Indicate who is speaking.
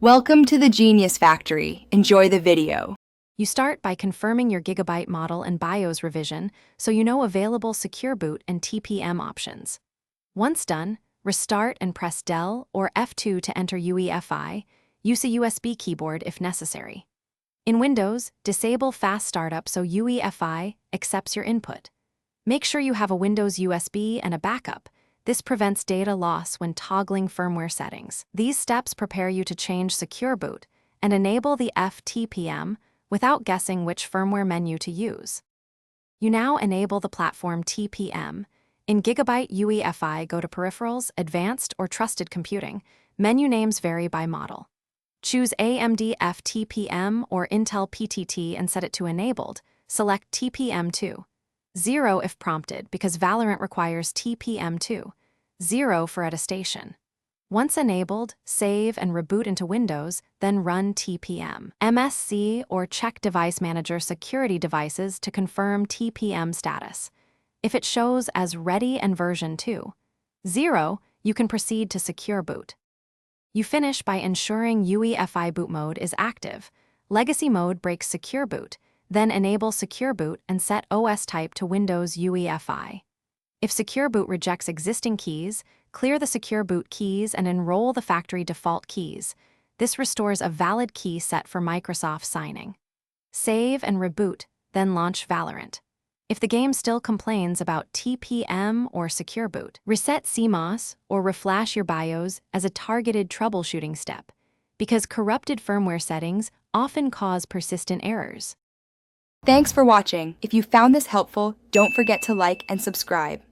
Speaker 1: Welcome to the Genius Factory. Enjoy the video.
Speaker 2: You start by confirming your Gigabyte model and BIOS revision so you know available Secure Boot and TPM options. Once done, restart and press Del or F2 to enter UEFI. Use a USB keyboard if necessary. In Windows, disable fast startup so UEFI accepts your input. Make sure you have a Windows USB and a backup. This prevents data loss when toggling firmware settings. These steps prepare you to change Secure Boot and enable the FTPM without guessing which firmware menu to use. You now enable the platform TPM. In Gigabyte UEFI, go to Peripherals, Advanced, or Trusted Computing. Menu names vary by model. Choose AMD FTPM or Intel PTT and set it to Enabled. Select Tpm 2.0 if prompted because Valorant requires Tpm 2.0 for attestation. Once enabled, save and reboot into Windows, then run TPM. MSC or check Device Manager security devices to confirm TPM status. If it shows as ready and version 2.0, you can proceed to Secure Boot. You finish by ensuring UEFI boot mode is active. Legacy mode breaks Secure Boot. Then enable Secure Boot and set OS type to Windows UEFI. If Secure Boot rejects existing keys, clear the Secure Boot keys and enroll the factory default keys. This restores a valid key set for Microsoft signing. Save and reboot, then launch Valorant. If the game still complains about TPM or Secure Boot, reset CMOS or reflash your BIOS as a targeted troubleshooting step, because corrupted firmware settings often cause persistent errors.
Speaker 1: Thanks for watching. If you found this helpful, don't forget to like and subscribe.